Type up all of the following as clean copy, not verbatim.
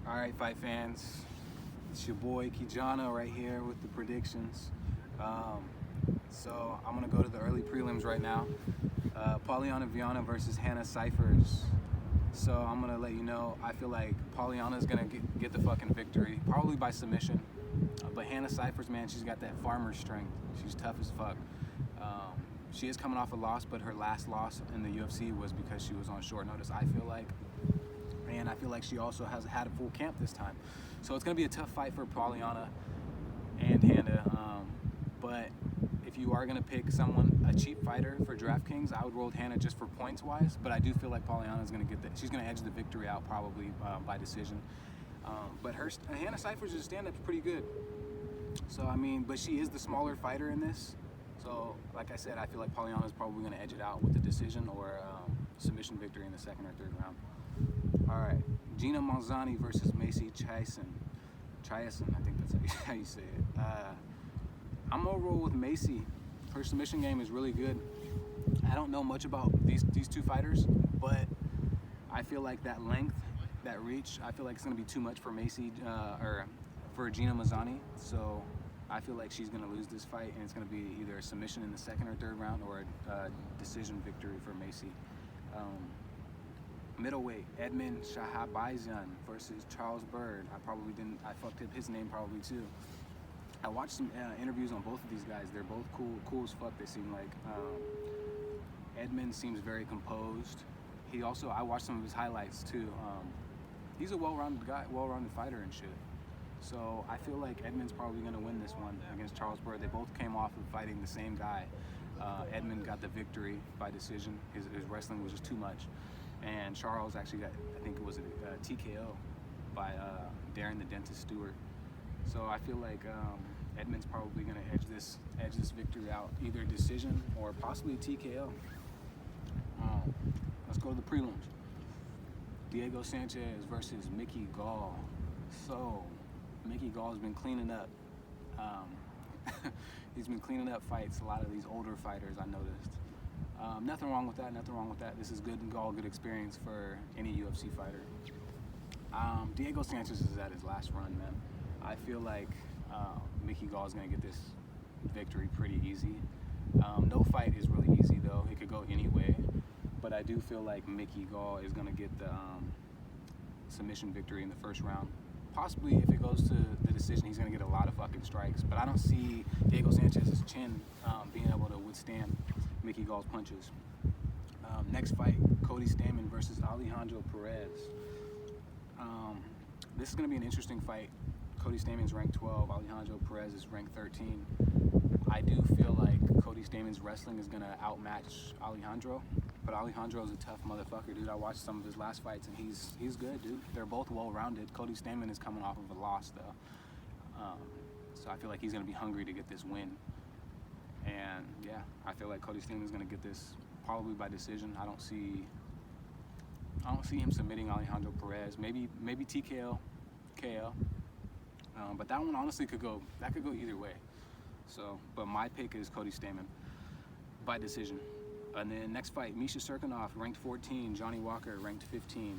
All right, fight fans, it's your boy Kijano right here with the predictions. So I'm gonna go to the early prelims right now. Polyana Viana versus Hannah Cyphers. So I'm gonna let you know, I feel like Polyana's gonna get the fucking victory, probably by submission. But Hannah Cyphers, man, she's got that farmer strength. She's tough as fuck. She is coming off a loss, but her last loss in the UFC was because she was on short notice, I feel like. And I feel like she also has had a full camp this time. So it's going to be a tough fight for Polyana and Hannah. But if you are going to pick a cheap fighter for DraftKings, I would roll Hannah just for points-wise. But I do feel like Polyana is going to get that. She's going to edge the victory out probably by decision. But Hannah Cyphers' stand-up's pretty good. So, I mean, but she is the smaller fighter in this. So, like I said, I feel like Polyana is probably going to edge it out with a decision or submission victory in the second or third round. All right, Gina Monzani versus Macy Chiasson. I think that's how you say it. I'm gonna roll with Macy. Her submission game is really good. I don't know much about these two fighters, but I feel like that length, that reach, I feel like it's gonna be too much for Macy or for Gina Monzani. So I feel like she's gonna lose this fight, and it's gonna be either a submission in the second or third round or a decision victory for Macy. Middleweight, Edmund Shahabazian versus Charles Bird. I fucked up his name probably too. I watched some interviews on both of these guys. They're both cool as fuck, they seem like. Edmund seems very composed. I watched some of his highlights too. He's a well-rounded guy, well-rounded fighter and shit. So I feel like Edmund's probably gonna win this one against Charles Bird. They both came off of fighting the same guy. Edmund got the victory by decision. His wrestling was just too much. And Charles actually got, I think it was a TKO by Darren the Dentist Stewart. So I feel like Edmund's probably going to edge this victory out, either decision or possibly a TKO. Let's go to the prelims. Diego Sanchez versus Mickey Gall. So Mickey Gall has been cleaning up. He's been cleaning up fights. A lot of these older fighters, I noticed. Nothing wrong with that. This is good experience for any UFC fighter. Diego Sanchez is at his last run, man. I feel like Mickey Gall is going to get this victory pretty easy. No fight is really easy, though. It could go any way. But I do feel like Mickey Gall is going to get the submission victory in the first round. Possibly, if it goes to the decision, he's going to get a lot of fucking strikes. But I don't see Diego Sanchez's chin being able to withstand Mickey Gall's punches. Next fight, Cody Stamann versus Alejandro Perez. This is going to be an interesting fight. Cody Stamann's ranked 12, Alejandro Perez is ranked 13. I do feel like Cody Stamann's wrestling is going to outmatch Alejandro, but Alejandro's a tough motherfucker, dude. I watched some of his last fights, and he's good, dude. They're both well-rounded. Cody Stamann is coming off of a loss, though. So I feel like he's going to be hungry to get this win. And yeah, I feel like Cody Stamann's gonna get this probably by decision. I don't see him submitting Alejandro Perez. Maybe TKO, KO. But that one honestly could go either way. So, but my pick is Cody Stamann by decision. And then next fight, Misha Cirkunov, ranked 14. Johnny Walker, ranked 15.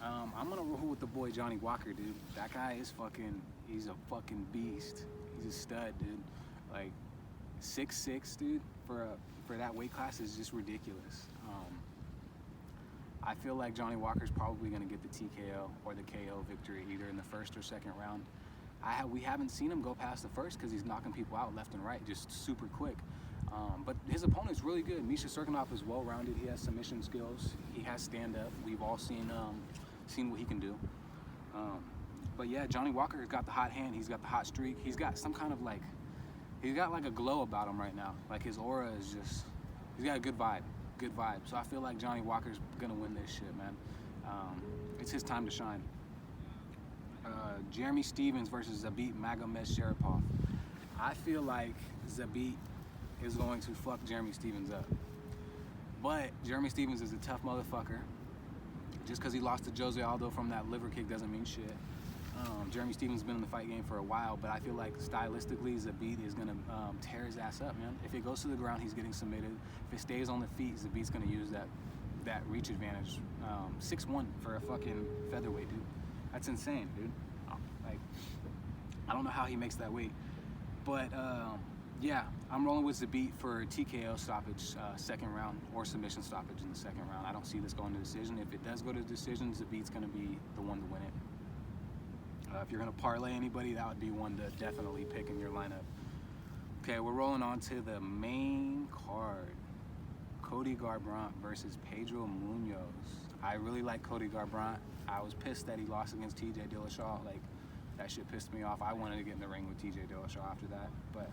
I'm gonna roll with the boy Johnny Walker, dude. That guy is he's a fucking beast. He's a stud, dude. Like, 6'6", dude, for that weight class is just ridiculous. I feel like Johnny Walker's probably going to get the TKO or the KO victory either in the first or second round. We haven't seen him go past the first because he's knocking people out left and right just super quick. But his opponent's really good. Misha Cirkunov is well-rounded. He has submission skills. He has stand-up. We've all seen what he can do. But yeah, Johnny Walker's got the hot hand. He's got the hot streak. He's got some kind of he's got like a glow about him right now. Like his aura is just, he's got a good vibe. So I feel like Johnny Walker's gonna win this shit, man. It's his time to shine. Jeremy Stephens versus Zabit Magomedsharipov. I feel like Zabit is going to fuck Jeremy Stephens up. But Jeremy Stephens is a tough motherfucker. Just because he lost to Jose Aldo from that liver kick doesn't mean shit. Jeremy Stephens has been in the fight game for a while, but I feel like stylistically, Zabit is going to tear his ass up, man. If it goes to the ground, he's getting submitted. If it stays on the feet, Zabit's going to use that reach advantage. 6'1" for a fucking featherweight, dude. That's insane, dude. Like, I don't know how he makes that weight. But yeah, I'm rolling with Zabit for TKO stoppage, second round, or submission stoppage in the second round. I don't see this going to decision. If it does go to decision, Zabit's going to be the one to win it. If you're going to parlay anybody, that would be one to definitely pick in your lineup. Okay, we're rolling on to the main card. Cody Garbrandt versus Pedro Munoz. I really like Cody Garbrandt. I was pissed that he lost against TJ Dillashaw. Like, that shit pissed me off. I wanted to get in the ring with TJ Dillashaw after that, but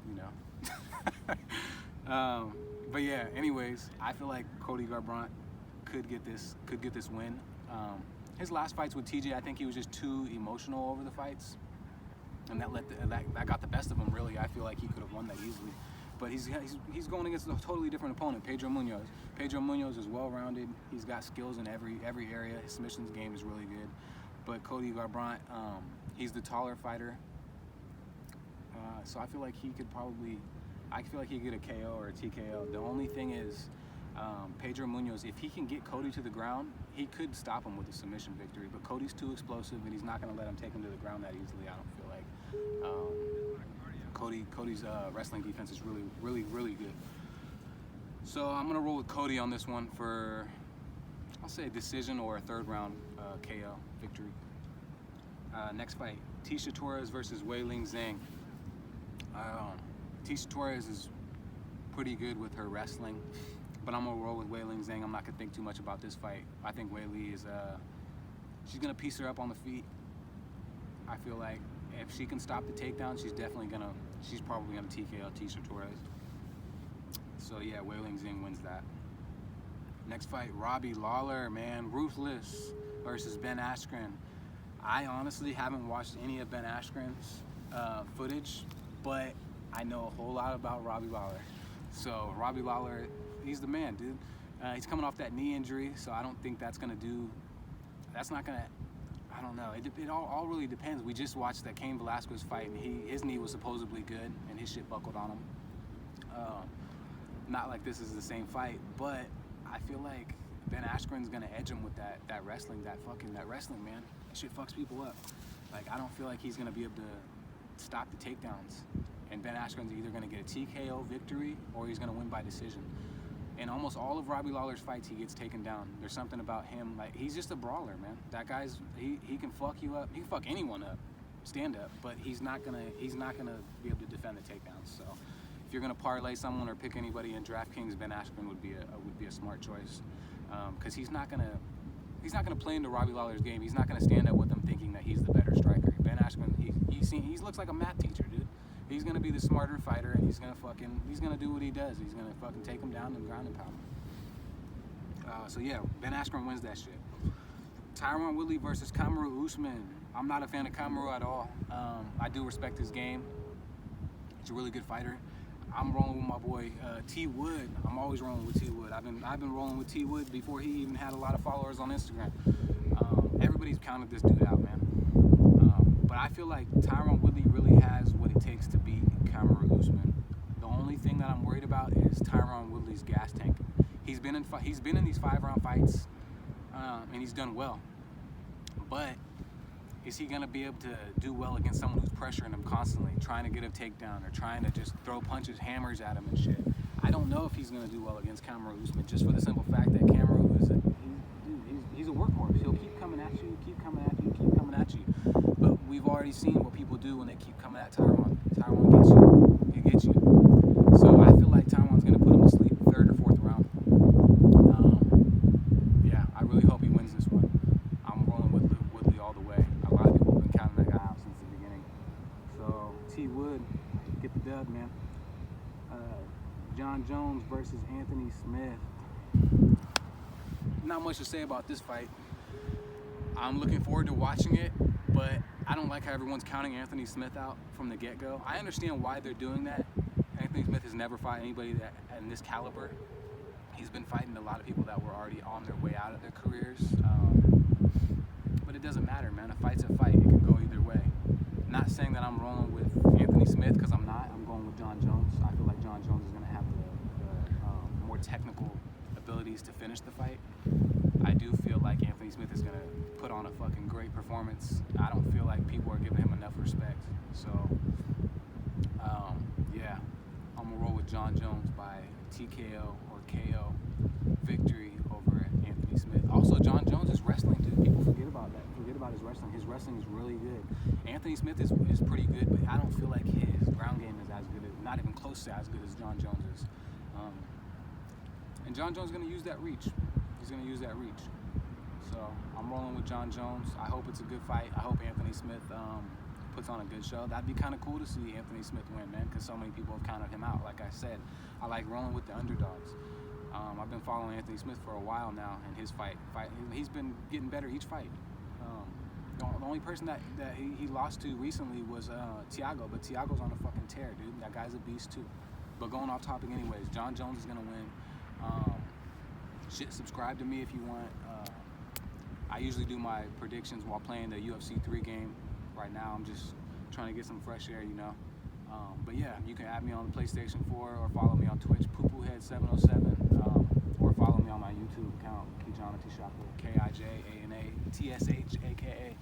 you know. But yeah, anyways, I feel like Cody Garbrandt could get this win. His last fights with TJ, I think he was just too emotional over the fights, and that got the best of him. Really, I feel like he could have won that easily. But he's going against a totally different opponent, Pedro Munoz. Pedro Munoz is well-rounded. He's got skills in every area. His submissions game is really good. But Cody Garbrandt, he's the taller fighter. So I feel like he could get a KO or a TKO. The only thing is, Pedro Munoz, if he can get Cody to the ground, he could stop him with a submission victory. But Cody's too explosive, and he's not going to let him take him to the ground that easily, I don't feel like. Cody's wrestling defense is really good. So I'm going to roll with Cody on this one for, I'll say a decision or a third round KO victory. Next fight, Tecia Torres versus Weili Zhang. Tecia Torres is pretty good with her wrestling, but I'm gonna roll with Weili Zhang. I'm not gonna think too much about this fight. I think Weili is she's gonna piece her up on the feet. I feel like if she can stop the takedown, she's probably gonna TKO Tecia Torres. So yeah, Weili Zhang wins that. Next fight, Robbie Lawler, man, ruthless versus Ben Askren. I honestly haven't watched any of Ben Askren's footage, but I know a whole lot about Robbie Lawler. So Robbie Lawler, he's the man, dude. He's coming off that knee injury, so I don't think I don't know. It all really depends. We just watched that Cain Velasquez fight, and his knee was supposedly good, and his shit buckled on him. Not like this is the same fight, but I feel like Ben Askren's gonna edge him with that wrestling, that wrestling, man. That shit fucks people up. Like, I don't feel like he's gonna be able to stop the takedowns. And Ben Askren's either gonna get a TKO victory or he's gonna win by decision. In almost all of Robbie Lawler's fights, he gets taken down. There's something about him, like, he's just a brawler, man. That guy's, he can fuck you up. He can fuck anyone up, stand up, but he's not gonna be able to defend the takedowns. So if you're gonna parlay someone or pick anybody in DraftKings, Ben Askren would be a smart choice, because he's not gonna play into Robbie Lawler's game. He's not gonna stand up with him thinking that he's the better striker. Ben Askren, he looks like a math teacher, dude. He's gonna be the smarter fighter, and he's gonna do what he does. He's gonna fucking take him down and ground and pound him. So yeah, Ben Askren wins that shit. Tyron Woodley versus Kamaru Usman. I'm not a fan of Kamaru at all. I do respect his game. He's a really good fighter. I'm rolling with my boy T Wood. I'm always rolling with T Wood. I've been rolling with T Wood before he even had a lot of followers on Instagram. Everybody's counted this dude out, man. But I feel like Tyron Woodley really has what it takes to beat Kamaru Usman. The only thing that I'm worried about is Tyron Woodley's gas tank. He's been in these 5-round fights, and he's done well. But is he gonna be able to do well against someone who's pressuring him constantly, trying to get a takedown or trying to just throw punches, hammers at him and shit? I don't know if he's gonna do well against Kamaru Usman, just for the simple fact that Kamaru is he's a workhorse. He'll keep coming at you, keep coming at you, keep coming at you. But we've already seen what people do when they keep coming at Tyron. Tyron gets you. He gets you. So I feel like Tyron's gonna put him to sleep third or fourth round. Yeah, I really hope he wins this one. I'm rolling with Woodley all the way. A lot of people have been counting that guy out since the beginning. So T Wood, get the dub, man. John Jones versus Anthony Smith. Not much to say about this fight. I'm looking forward to watching it, but I don't like how everyone's counting Anthony Smith out from the get-go. I understand why they're doing that. Anthony Smith has never fought anybody that in this caliber. He's been fighting a lot of people that were already on their way out of their careers. But it doesn't matter, man. A fight's a fight. It can go either way. Not saying that I'm rolling with Anthony Smith, because I'm not. I'm going with John Jones. I feel like John Jones is going to have the more technical abilities to finish the fight. I do feel like Anthony Smith is gonna put on a fucking great performance. I don't feel like people are giving him enough respect. So, yeah, I'm gonna roll with John Jones by TKO or KO victory over Anthony Smith. Also, John Jones is wrestling too. People forget about that. Forget about his wrestling. His wrestling is really good. Anthony Smith is pretty good, but I don't feel like his ground game is as good, not even close to as good as John Jones is. And John Jones is gonna use that reach. He's gonna use that reach. So I'm rolling with John Jones. I hope it's a good fight. I hope Anthony Smith puts on a good show. That'd be kind of cool to see Anthony Smith win, man, because so many people have counted him out. Like I said, I like rolling with the underdogs. I've been following Anthony Smith for a while now, and his fight, he's been getting better each fight. The only person that he lost to recently was Thiago, but Thiago's on a fucking tear, dude. That guy's a beast too. But going off topic anyways, John Jones is gonna win. Subscribe to me if you want. I usually do my predictions while playing the UFC 3 game. Right now, I'm just trying to get some fresh air, you know. But yeah, you can add me on the PlayStation 4 or follow me on Twitch, PooPooHead707, or follow me on my YouTube account, Kijana Tshaka, KIJANATSHAKA.